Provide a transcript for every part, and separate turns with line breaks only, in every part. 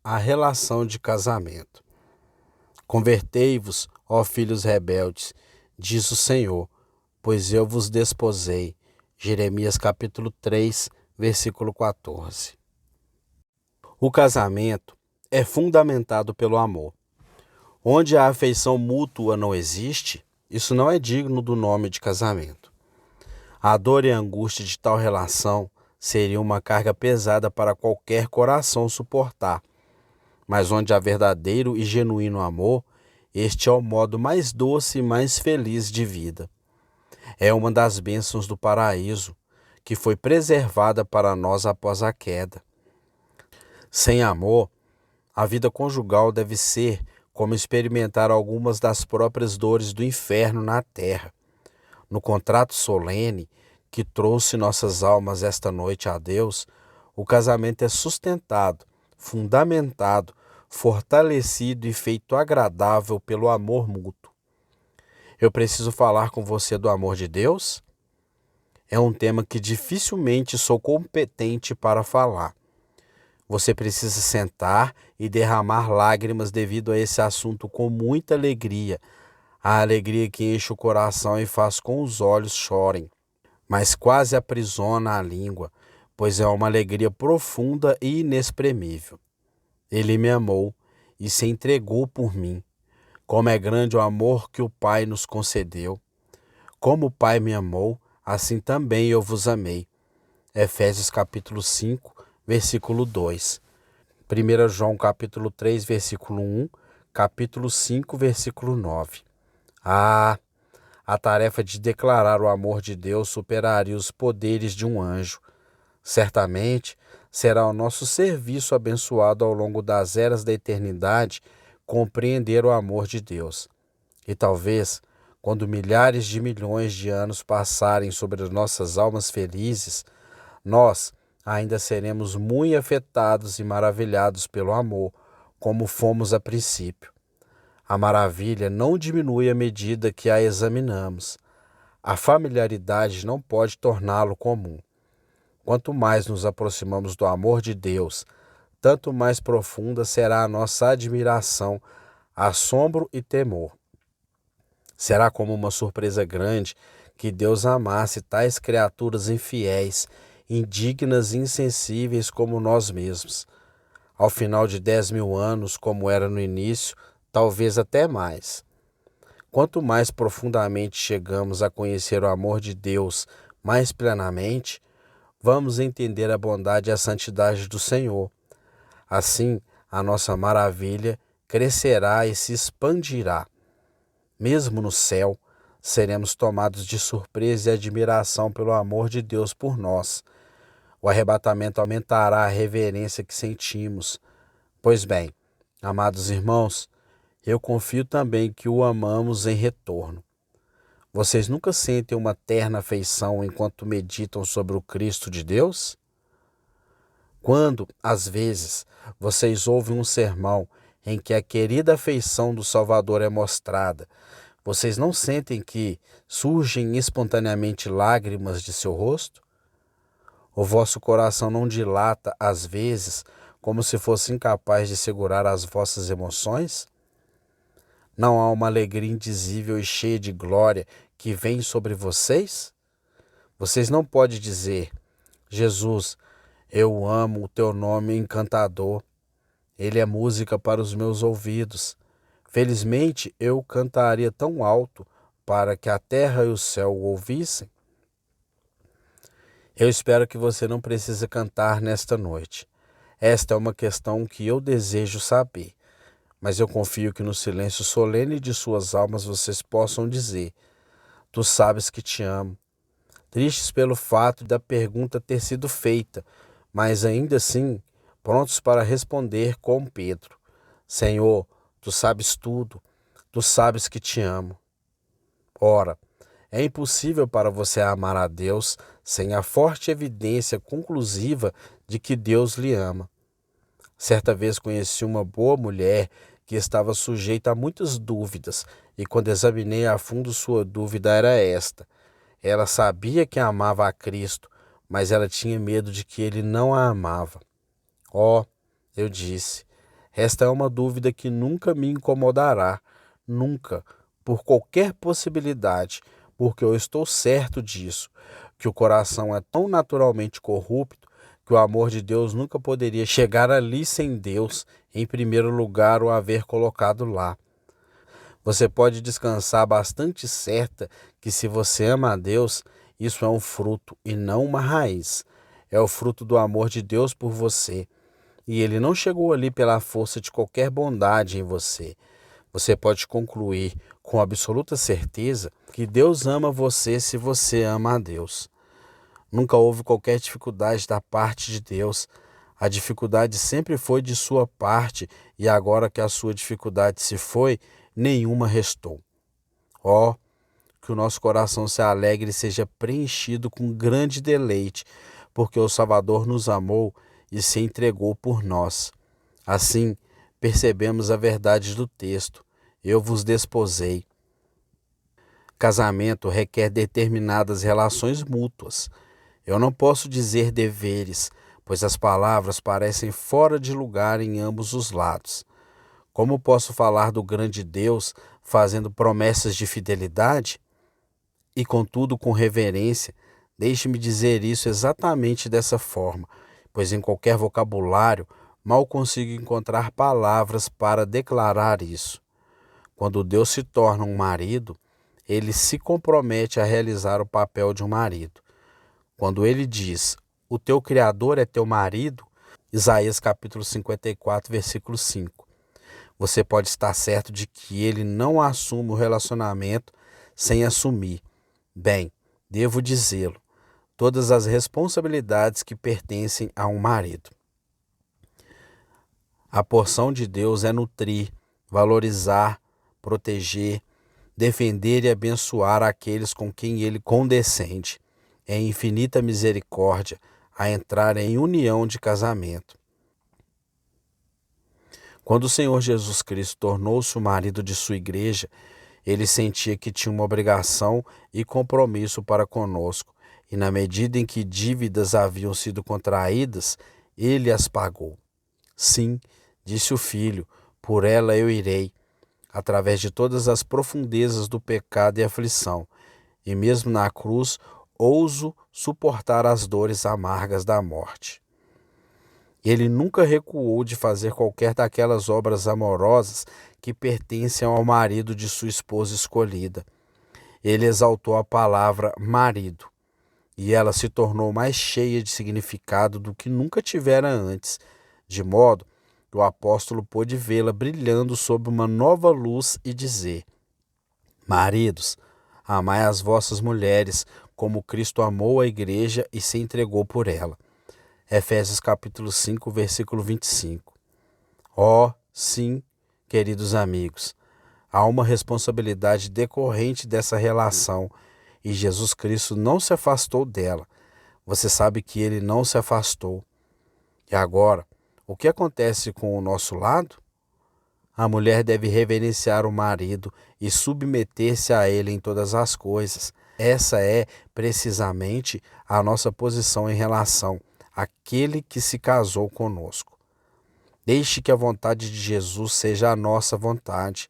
a relação de casamento. Convertei-vos, ó filhos rebeldes, diz o Senhor, pois eu vos desposei. Jeremias capítulo 3, versículo 14. O casamento é fundamentado pelo amor. Onde a afeição mútua não existe, isso não é digno do nome de casamento. A dor e a angústia de tal relação seria uma carga pesada para qualquer coração suportar. Mas onde há verdadeiro e genuíno amor, este é o modo mais doce e mais feliz de vida. É uma das bênçãos do paraíso, que foi preservada para nós após a queda. Sem amor, a vida conjugal deve ser como experimentar algumas das próprias dores do inferno na terra. No contrato solene que trouxe nossas almas esta noite a Deus, o casamento é sustentado, fundamentado, fortalecido e feito agradável pelo amor mútuo. Eu preciso falar com você do amor de Deus? É um tema que dificilmente sou competente para falar. Você precisa sentar e derramar lágrimas devido a esse assunto com muita alegria, a alegria que enche o coração e faz com os olhos chorem, mas quase aprisiona a língua, pois é uma alegria profunda e inexprimível. Ele me amou e se entregou por mim. Como é grande o amor que o Pai nos concedeu. Como o Pai me amou, assim também eu vos amei. Efésios capítulo 5, versículo 2. 1 João capítulo 3, versículo 1, capítulo 5, versículo 9. A tarefa de declarar o amor de Deus superaria os poderes de um anjo. Certamente será o nosso serviço abençoado ao longo das eras da eternidade compreender o amor de Deus. E talvez, quando milhares de milhões de anos passarem sobre as nossas almas felizes, nós ainda seremos muito afetados e maravilhados pelo amor, como fomos a princípio. A maravilha não diminui à medida que a examinamos. A familiaridade não pode torná-lo comum. Quanto mais nos aproximamos do amor de Deus, tanto mais profunda será a nossa admiração, assombro e temor. Será como uma surpresa grande que Deus amasse tais criaturas infiéis, indignas e insensíveis como nós mesmos. Ao final de 10.000 anos, como era no início, talvez até mais. Quanto mais profundamente chegamos a conhecer o amor de Deus mais plenamente, vamos entender a bondade e a santidade do Senhor. Assim, a nossa maravilha crescerá e se expandirá. Mesmo no céu, seremos tomados de surpresa e admiração pelo amor de Deus por nós. O arrebatamento aumentará a reverência que sentimos. Pois bem, amados irmãos, eu confio também que o amamos em retorno. Vocês nunca sentem uma terna afeição enquanto meditam sobre o Cristo de Deus? Quando, às vezes, vocês ouvem um sermão em que a querida afeição do Salvador é mostrada, vocês não sentem que surgem espontaneamente lágrimas de seu rosto? O vosso coração não dilata, às vezes, como se fosse incapaz de segurar as vossas emoções? Não há uma alegria indizível e cheia de glória que vem sobre vocês? Vocês não podem dizer, Jesus, eu amo o teu nome encantador. Ele é música para os meus ouvidos. Felizmente eu cantaria tão alto para que a terra e o céu o ouvissem. Eu espero que você não precise cantar nesta noite. Esta é uma questão que eu desejo saber. Mas eu confio que no silêncio solene de suas almas vocês possam dizer, tu sabes que te amo. Tristes pelo fato da pergunta ter sido feita, mas ainda assim prontos para responder com Pedro. Senhor, tu sabes tudo, tu sabes que te amo. Ora, é impossível para você amar a Deus sem a forte evidência conclusiva de que Deus lhe ama. Certa vez conheci uma boa mulher que estava sujeita a muitas dúvidas, e quando examinei a fundo sua dúvida era esta. Ela sabia que amava a Cristo, mas ela tinha medo de que ele não a amava. Eu disse, Esta é uma dúvida que nunca me incomodará, nunca, por qualquer possibilidade, porque eu estou certo disso, que o coração é tão naturalmente corrupto que o amor de Deus nunca poderia chegar ali sem Deus, em primeiro lugar, o haver colocado lá. Você pode descansar bastante certa que se você ama a Deus, isso é um fruto e não uma raiz. É o fruto do amor de Deus por você. E ele não chegou ali pela força de qualquer bondade em você. Você pode concluir com absoluta certeza que Deus ama você se você ama a Deus. Nunca houve qualquer dificuldade da parte de Deus. A dificuldade sempre foi de sua parte e agora que a sua dificuldade se foi, nenhuma restou. Ó, que o nosso coração se alegre e seja preenchido com grande deleite, porque o Salvador nos amou e se entregou por nós. Assim, percebemos a verdade do texto. Eu vos desposei. Casamento requer determinadas relações mútuas. Eu não posso dizer deveres, pois as palavras parecem fora de lugar em ambos os lados. Como posso falar do grande Deus fazendo promessas de fidelidade? E contudo, com reverência, deixe-me dizer isso exatamente dessa forma, pois em qualquer vocabulário mal consigo encontrar palavras para declarar isso. Quando Deus se torna um marido, ele se compromete a realizar o papel de um marido. Quando ele diz, o teu Criador é teu marido, Isaías capítulo 54, versículo 5. Você pode estar certo de que ele não assume o relacionamento sem assumir, bem, devo dizê-lo, todas as responsabilidades que pertencem a um marido. A porção de Deus é nutrir, valorizar, proteger, defender e abençoar aqueles com quem ele condescende, em infinita misericórdia, a entrar em união de casamento. Quando o Senhor Jesus Cristo tornou-se o marido de sua igreja, ele sentia que tinha uma obrigação e compromisso para conosco, e na medida em que dívidas haviam sido contraídas, ele as pagou. Sim, disse o Filho, por ela eu irei, através de todas as profundezas do pecado e aflição, e mesmo na cruz ouso suportar as dores amargas da morte. Ele nunca recuou de fazer qualquer daquelas obras amorosas que pertencem ao marido de sua esposa escolhida. Ele exaltou a palavra marido, e ela se tornou mais cheia de significado do que nunca tivera antes, de modo que o apóstolo pôde vê-la brilhando sob uma nova luz e dizer: maridos, amai as vossas mulheres, como Cristo amou a igreja e se entregou por ela. Efésios capítulo 5, versículo 25. Oh, sim, queridos amigos, há uma responsabilidade decorrente dessa relação e Jesus Cristo não se afastou dela. Você sabe que ele não se afastou. E agora, o que acontece com o nosso lado? A mulher deve reverenciar o marido e submeter-se a ele em todas as coisas. Essa é, precisamente, a nossa posição em relação àquele que se casou conosco. Deixe que a vontade de Jesus seja a nossa vontade.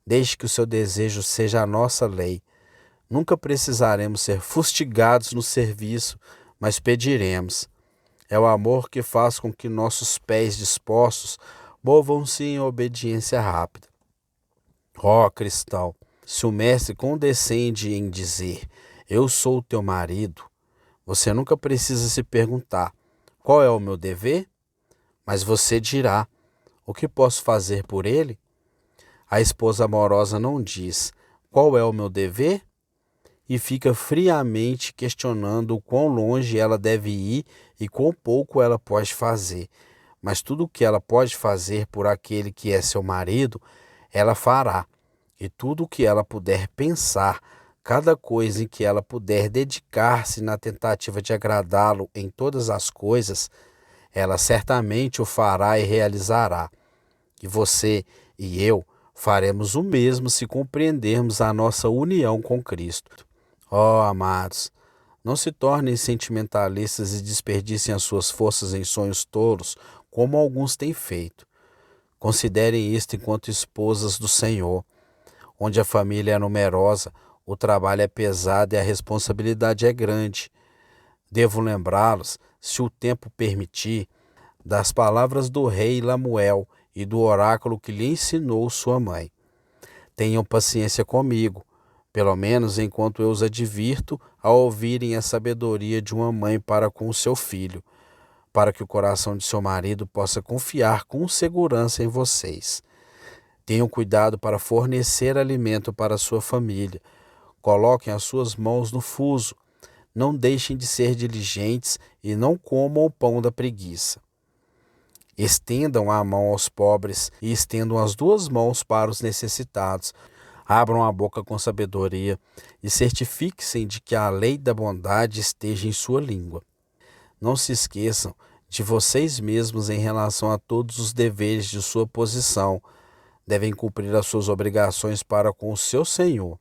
Deixe que o seu desejo seja a nossa lei. Nunca precisaremos ser fustigados no serviço, mas pediremos. É o amor que faz com que nossos pés dispostos movam-se em obediência rápida. Ó cristão, se o mestre condescende em dizer, eu sou o teu marido, você nunca precisa se perguntar, qual é o meu dever? Mas você dirá, o que posso fazer por ele? A esposa amorosa não diz, qual é o meu dever? E fica friamente questionando o quão longe ela deve ir e quão pouco ela pode fazer. Mas tudo o que ela pode fazer por aquele que é seu marido, ela fará. E tudo o que ela puder pensar, cada coisa em que ela puder dedicar-se na tentativa de agradá-lo em todas as coisas, ela certamente o fará e realizará. E você e eu faremos o mesmo se compreendermos a nossa união com Cristo. Ó, amados, não se tornem sentimentalistas e desperdicem as suas forças em sonhos tolos, como alguns têm feito. Considerem isto enquanto esposas do Senhor. Onde a família é numerosa, o trabalho é pesado e a responsabilidade é grande. Devo lembrá-los, se o tempo permitir, das palavras do rei Lamuel e do oráculo que lhe ensinou sua mãe. Tenham paciência comigo, pelo menos enquanto eu os advirto ao ouvirem a sabedoria de uma mãe para com o seu filho, para que o coração de seu marido possa confiar com segurança em vocês. Tenham cuidado para fornecer alimento para sua família. Coloquem as suas mãos no fuso. Não deixem de ser diligentes e não comam o pão da preguiça. Estendam a mão aos pobres e estendam as duas mãos para os necessitados. Abram a boca com sabedoria e certifiquem-se de que a lei da bondade esteja em sua língua. Não se esqueçam de vocês mesmos em relação a todos os deveres de sua posição. Devem cumprir as suas obrigações para com o seu Senhor.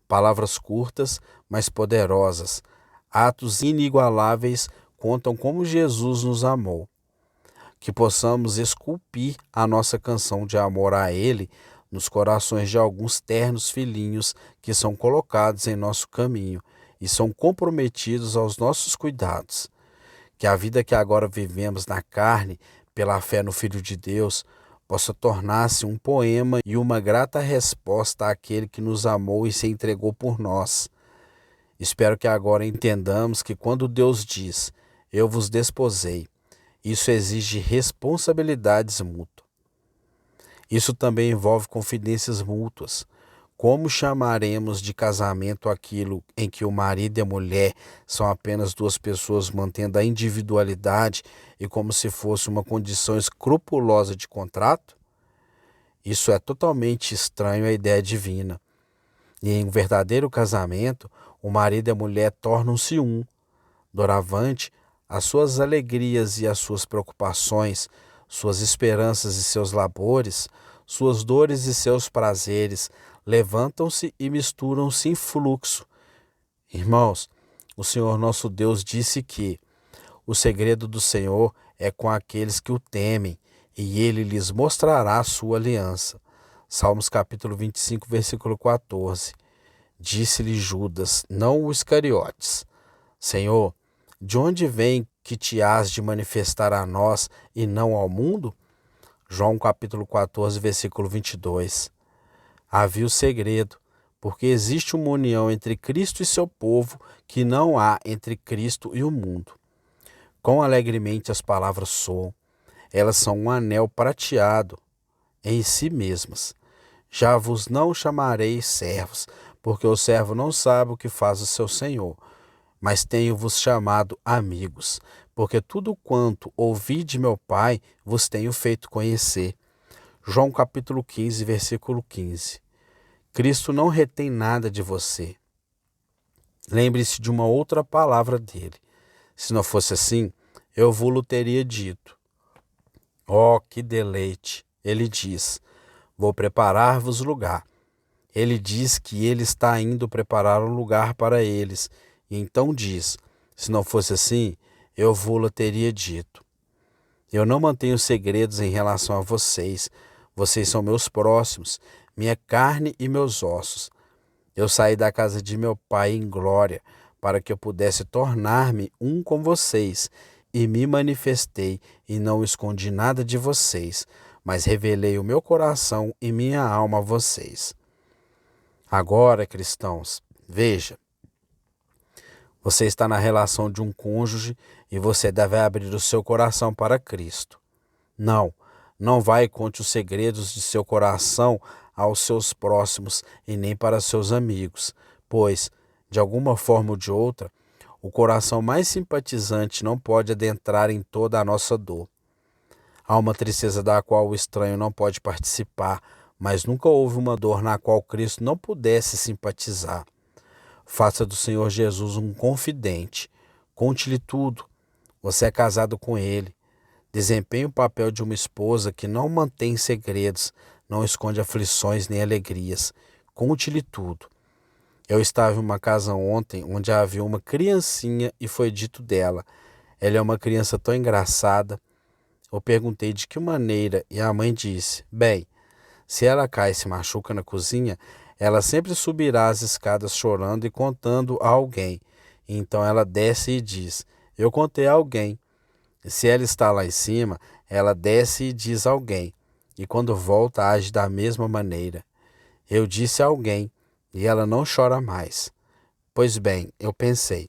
Palavras curtas, mas poderosas. Atos inigualáveis contam como Jesus nos amou. Que possamos esculpir a nossa canção de amor a Ele nos corações de alguns ternos filhinhos que são colocados em nosso caminho e são comprometidos aos nossos cuidados. Que a vida que agora vivemos na carne, pela fé no Filho de Deus, possa tornar-se um poema e uma grata resposta àquele que nos amou e se entregou por nós. Espero que agora entendamos que quando Deus diz, eu vos desposei, isso exige responsabilidades mútuas. Isso também envolve confidências mútuas. Como chamaremos de casamento aquilo em que o marido e a mulher são apenas duas pessoas mantendo a individualidade e como se fosse uma condição escrupulosa de contrato? Isso é totalmente estranho à ideia divina. E em um verdadeiro casamento, o marido e a mulher tornam-se um. Doravante, as suas alegrias e as suas preocupações, suas esperanças e seus labores, suas dores e seus prazeres, levantam-se e misturam-se em fluxo. Irmãos, o Senhor nosso Deus disse que o segredo do Senhor é com aqueles que o temem, e ele lhes mostrará a sua aliança. Salmos capítulo 25, versículo 14. Disse-lhe Judas, não o Iscariotes: Senhor, de onde vem que te hás de manifestar a nós e não ao mundo? João capítulo 14, versículo 22. Havia o segredo, porque existe uma união entre Cristo e seu povo que não há entre Cristo e o mundo. Quão alegremente as palavras soam. Elas são um anel prateado em si mesmas. Já vos não chamarei servos, porque o servo não sabe o que faz o seu senhor, mas tenho-vos chamado amigos, porque tudo quanto ouvi de meu Pai vos tenho feito conhecer. João capítulo 15, versículo 15. Cristo não retém nada de você. Lembre-se de uma outra palavra dele. Se não fosse assim, eu vou-lo teria dito. Oh, que deleite! Ele diz, vou preparar-vos lugar. Ele diz que ele está indo preparar um lugar para eles. E então diz, se não fosse assim, eu vou-lo teria dito. Eu não mantenho segredos em relação a vocês. Vocês são meus próximos, minha carne e meus ossos. Eu saí da casa de meu Pai em glória, para que eu pudesse tornar-me um com vocês, e me manifestei, e não escondi nada de vocês, mas revelei o meu coração e minha alma a vocês. Agora, cristãos, veja, você está na relação de um cônjuge e você deve abrir o seu coração para Cristo. Não vai e conte os segredos de seu coração aos seus próximos e nem para seus amigos, pois, de alguma forma ou de outra, o coração mais simpatizante não pode adentrar em toda a nossa dor. Há uma tristeza da qual o estranho não pode participar, mas nunca houve uma dor na qual Cristo não pudesse simpatizar. Faça do Senhor Jesus um confidente. Conte-lhe tudo. Você é casado com Ele. Desempenhe o papel de uma esposa que não mantém segredos, não esconde aflições nem alegrias. Conte-lhe tudo. Eu estava em uma casa ontem onde havia uma criancinha e foi dito dela: ela é uma criança tão engraçada. Eu perguntei de que maneira e a mãe disse: bem, se ela cai e se machuca na cozinha, ela sempre subirá as escadas chorando e contando a alguém. Então ela desce e diz: eu contei a alguém. E se ela está lá em cima, ela desce e diz a alguém. E quando volta, age da mesma maneira. Eu disse a alguém, e ela não chora mais. Pois bem, eu pensei,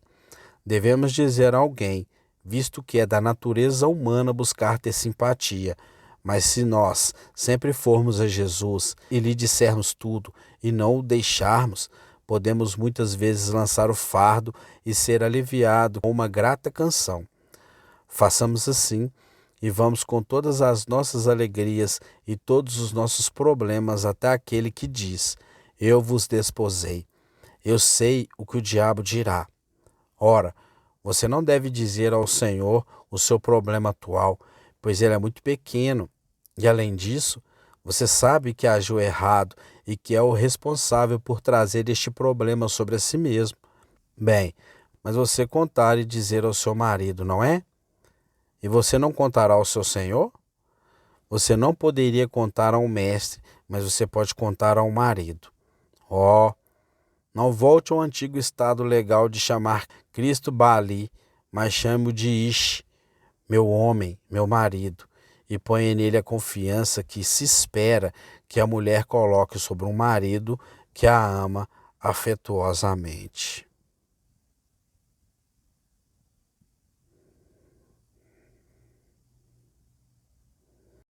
devemos dizer a alguém, visto que é da natureza humana buscar ter simpatia. Mas se nós sempre formos a Jesus e lhe dissermos tudo e não o deixarmos, podemos muitas vezes lançar o fardo e ser aliviado com uma grata canção. Façamos assim e vamos com todas as nossas alegrias e todos os nossos problemas até aquele que diz: eu vos desposei. Eu sei o que o diabo dirá. Ora, você não deve dizer ao Senhor o seu problema atual, pois ele é muito pequeno. E além disso, você sabe que agiu errado e que é o responsável por trazer este problema sobre si mesmo. Bem, mas você contar e dizer ao seu marido, não é? E você não contará ao seu senhor? Você não poderia contar a um mestre, mas você pode contar a um marido. Oh, não volte ao antigo estado legal de chamar Cristo Baali, mas chame-o de Ish, meu homem, meu marido, e ponha nele a confiança que se espera que a mulher coloque sobre um marido que a ama afetuosamente.